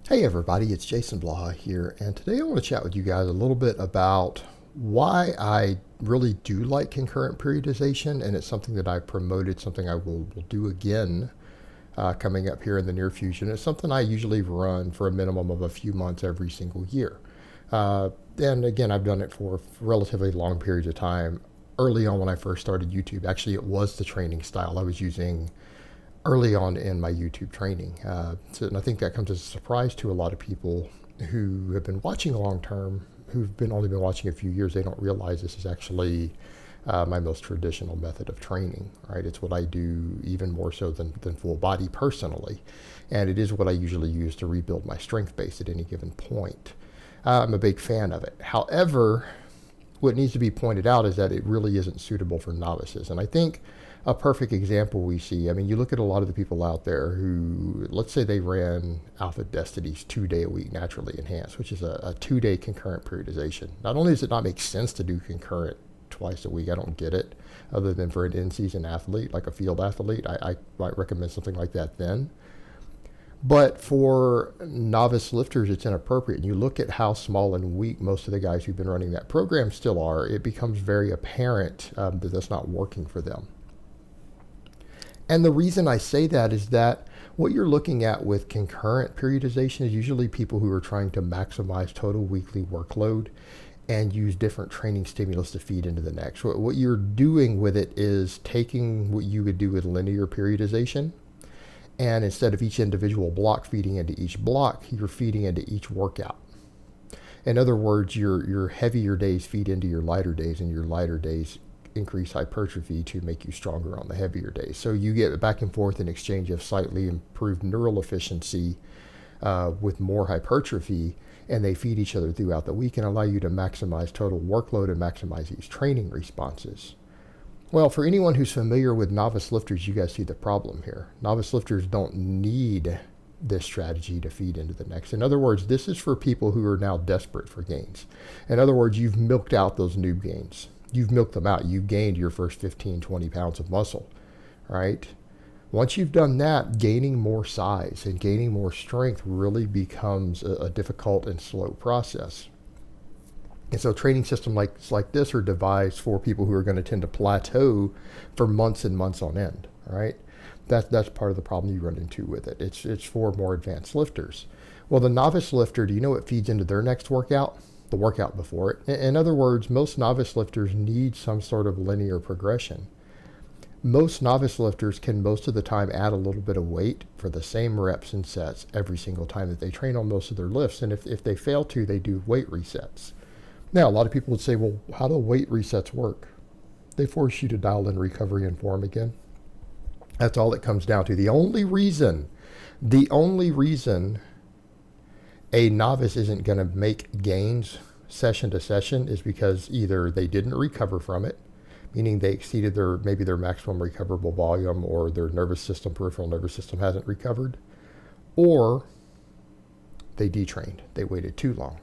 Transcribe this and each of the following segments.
Hey everybody, it's Jason Blaha here, and today I want to chat with you guys a little bit about why I really do like concurrent periodization, and it's something that I promoted, something I will do again coming up here in the near future. It's something I usually run for a minimum of a few months every single year. And again, I've done it for relatively long periods of time. Early on when I first started YouTube, actually it was the training style I was using early on in my YouTube training. And I think that comes as a surprise to a lot of people who have been watching long term, who've been only been watching a few years. They don't realize this is actually my most traditional method of training, right? It's what I do even more so than full body personally. And it is what I usually use to rebuild my strength base at any given point. I'm a big fan of it. However, what needs to be pointed out is that it really isn't suitable for novices. And I think a perfect example we see, I mean, you look at a lot of the people out there who, let's say they ran Alpha Destiny's 2 day a week naturally enhanced, which is a 2 day concurrent periodization. Not only does it not make sense to do concurrent twice a week, I don't get it, other than for an in-season athlete, like a field athlete, I might recommend something like that then. But for novice lifters, it's inappropriate. And you look at how small and weak most of the guys who've been running that program still are, it becomes very apparent that that's not working for them. And the reason I say that is that what you're looking at with concurrent periodization is usually people who are trying to maximize total weekly workload and use different training stimulus to feed into the next. What you're doing with it is taking what you would do with linear periodization, and instead of each individual block feeding into each block, you're feeding into each workout. In other words, your heavier days feed into your lighter days, and your lighter days increase hypertrophy to make you stronger on the heavier days. So you get back and forth in exchange of slightly improved neural efficiency with more hypertrophy, and they feed each other throughout the week and allow you to maximize total workload and maximize these training responses. Well, for anyone who's familiar with novice lifters, you guys see the problem here. Novice lifters don't need this strategy to feed into the next. In other words, this is for people who are now desperate for gains. In other words, you've milked out those noob gains. You've milked them out. You've gained your first 15, 20 pounds of muscle, right? Once you've done that, gaining more size and gaining more strength really becomes a difficult and slow process. And so training systems like this are devised for people who are going to tend to plateau for months and months on end, right? That's part of the problem you run into with it. It's for more advanced lifters. Well, the novice lifter, do you know what feeds into their next workout? The workout before it. In other words, most novice lifters need some sort of linear progression. Most novice lifters can most of the time add a little bit of weight for the same reps and sets every single time that they train on most of their lifts. And if they fail to, they do weight resets. Now, a lot of people would say, well, how do weight resets work? They force you to dial in recovery and form again. That's all it comes down to. The only reason a novice isn't going to make gains session to session is because either they didn't recover from it, meaning they exceeded maybe their maximum recoverable volume, or their peripheral nervous system hasn't recovered, or they detrained. They waited too long.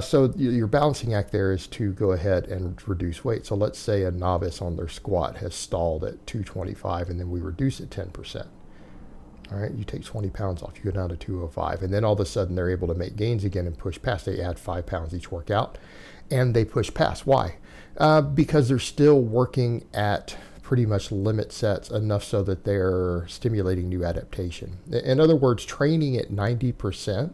So your balancing act there is to go ahead and reduce weight. So let's say a novice on their squat has stalled at 225, and then we reduce it 10%. All right, you take 20 pounds off, you go down to 205, and then all of a sudden they're able to make gains again and push past. They add 5 pounds each workout, and they push past. Why? Because they're still working at pretty much limit sets, enough so that they're stimulating new adaptation. In other words, training at 90%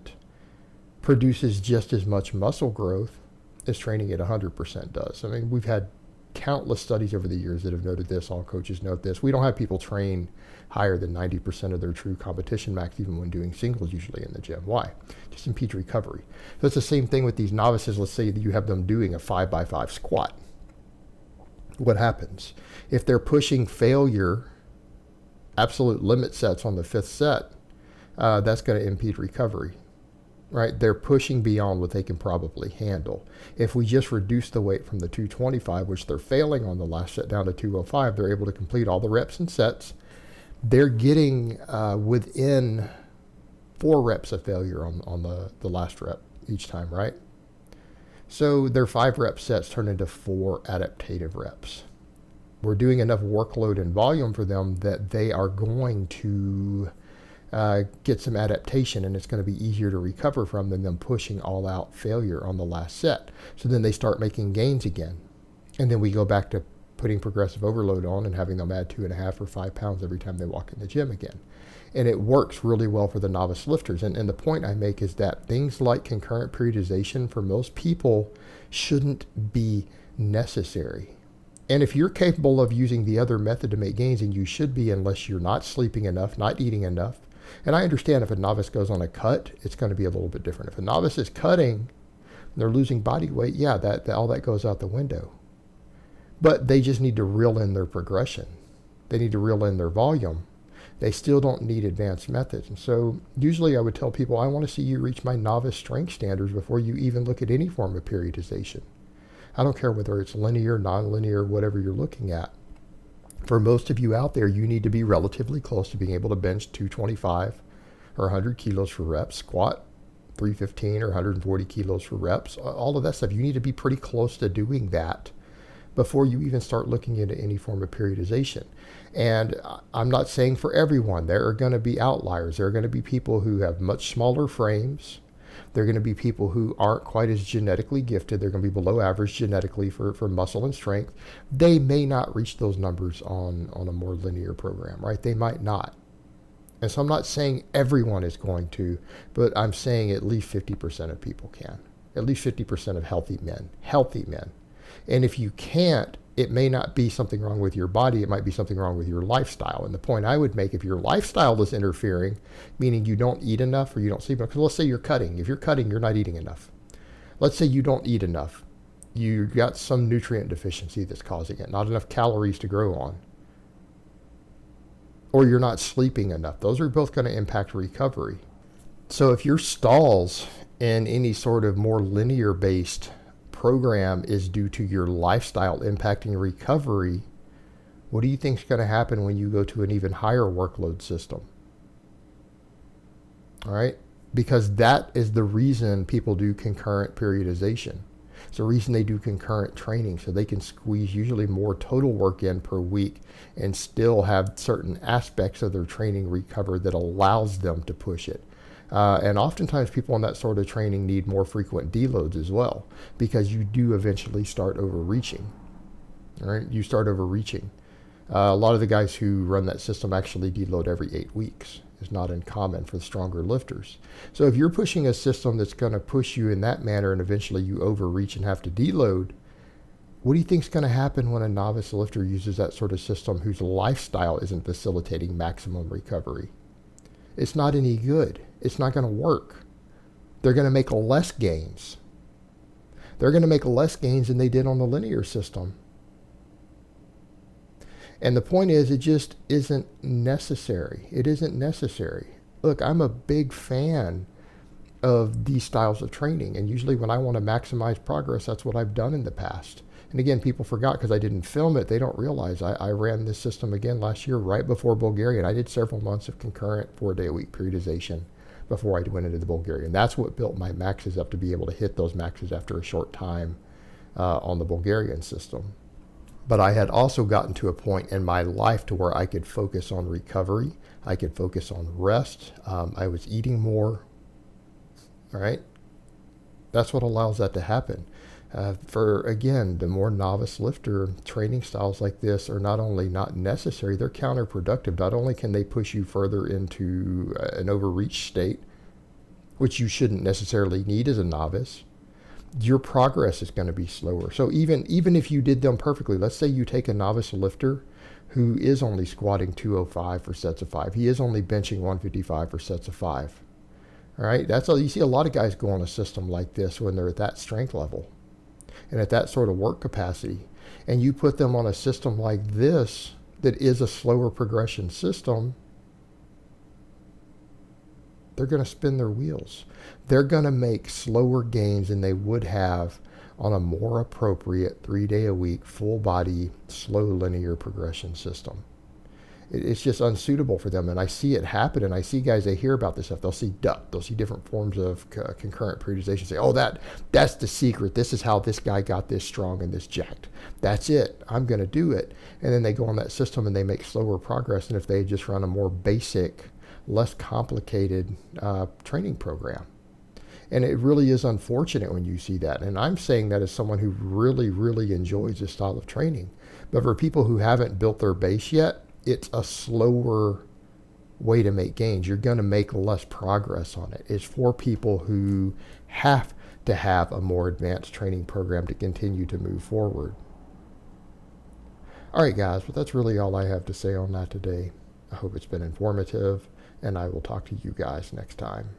produces just as much muscle growth as training at 100% does. I mean, we've had countless studies over the years that have noted this. All coaches note this. We don't have people train higher than 90% of their true competition max, even when doing singles usually in the gym. Why? Just impedes recovery. So it's the same thing with these novices. Let's say that you have them doing a 5x5 squat. What happens? If they're pushing failure, absolute limit sets on the fifth set, that's going to impede recovery. Right? They're pushing beyond what they can probably handle. If we just reduce the weight from the 225, which they're failing on the last set, down to 205, they're able to complete all the reps and sets. They're getting within 4 reps of failure on the last rep each time, right? So their 5 rep sets turn into 4 adaptative reps. We're doing enough workload and volume for them that they are going to get some adaptation, and it's going to be easier to recover from than them pushing all out failure on the last set. So then they start making gains again. And then we go back to putting progressive overload on and having them add 2.5 or 5 pounds every time they walk in the gym again. And it works really well for the novice lifters. And the point I make is that things like concurrent periodization for most people shouldn't be necessary. And if you're capable of using the other method to make gains, and you should be, unless you're not sleeping enough, not eating enough. And I understand if a novice goes on a cut, it's going to be a little bit different. If a novice is cutting, they're losing body weight, yeah, that all that goes out the window. But they just need to reel in their progression. They need to reel in their volume. They still don't need advanced methods. And so usually I would tell people, I want to see you reach my novice strength standards before you even look at any form of periodization. I don't care whether it's linear, nonlinear, whatever you're looking at. For most of you out there, you need to be relatively close to being able to bench 225 or 100 kilos for reps, squat 315 or 140 kilos for reps, all of that stuff. You need to be pretty close to doing that before you even start looking into any form of periodization. And I'm not saying for everyone. There are going to be outliers. There are going to be people who have much smaller frames. There are going to be people who aren't quite as genetically gifted. They're going to be below average genetically for muscle and strength. They may not reach those numbers on a more linear program, right? They might not. And so I'm not saying everyone is going to, but I'm saying at least 50% of people can. At least 50% of healthy men. And if you can't, it may not be something wrong with your body. It might be something wrong with your lifestyle. And the point I would make, if your lifestyle is interfering, meaning you don't eat enough or you don't sleep enough, because let's say you're cutting. If you're cutting, you're not eating enough. Let's say you don't eat enough. You got some nutrient deficiency that's causing it, not enough calories to grow on. Or you're not sleeping enough. Those are both going to impact recovery. So if your stalls in any sort of more linear-based program is due to your lifestyle impacting recovery, what do you think is going to happen when you go to an even higher workload system? All right? Because that is the reason people do concurrent periodization. It's the reason they do concurrent training, so they can squeeze usually more total work in per week and still have certain aspects of their training recover that allows them to push it. And oftentimes people on that sort of training need more frequent deloads as well, because you do eventually start overreaching. All right? You start overreaching. A lot of the guys who run that system actually deload every 8 weeks. It's not uncommon for the stronger lifters. So if you're pushing a system that's going to push you in that manner and eventually you overreach and have to deload, what do you think is going to happen when a novice lifter uses that sort of system whose lifestyle isn't facilitating maximum recovery? It's not any good. It's not going to work. They're going to make less gains. They're going to make less gains than they did on the linear system. And the point is, it just isn't necessary. It isn't necessary. Look, I'm a big fan of these styles of training. And usually when I want to maximize progress, that's what I've done in the past. And again, people forgot because I didn't film it. They don't realize I ran this system again last year right before Bulgaria. And I did several months of concurrent 4-day-a-week periodization before I went into the Bulgarian. That's what built my maxes up to be able to hit those maxes after a short time on the Bulgarian system. But I had also gotten to a point in my life to where I could focus on recovery. I could focus on rest. I was eating more. All right. That's what allows that to happen. For, again, the more novice lifter, training styles like this are not only not necessary, they're counterproductive. Not only can they push you further into an overreach state, which you shouldn't necessarily need as a novice, your progress is going to be slower. So even if you did them perfectly, let's say you take a novice lifter who is only squatting 205 for sets of 5. He is only benching 155 for sets of 5. All right, that's all. You see a lot of guys go on a system like this when they're at that strength level and at that sort of work capacity. And you put them on a system like this that is a slower progression system, they're going to spin their wheels. They're going to make slower gains than they would have on a more appropriate 3-day-a-week, full body, slow linear progression system. It's just unsuitable for them. And I see it happen. And I see guys, they hear about this stuff. They'll see DUT. They'll see different forms of concurrent periodization. Say, oh, that's the secret. This is how this guy got this strong and this jacked. That's it. I'm going to do it. And then they go on that system and they make slower progress. And if they just run a more basic less complicated training program. And it really is unfortunate when you see that. And I'm saying that as someone who really, really enjoys this style of training. But for people who haven't built their base yet, it's a slower way to make gains. You're going to make less progress on it. It's for people who have to have a more advanced training program to continue to move forward. All right, guys, but that's really all I have to say on that today. I hope it's been informative, and I will talk to you guys next time.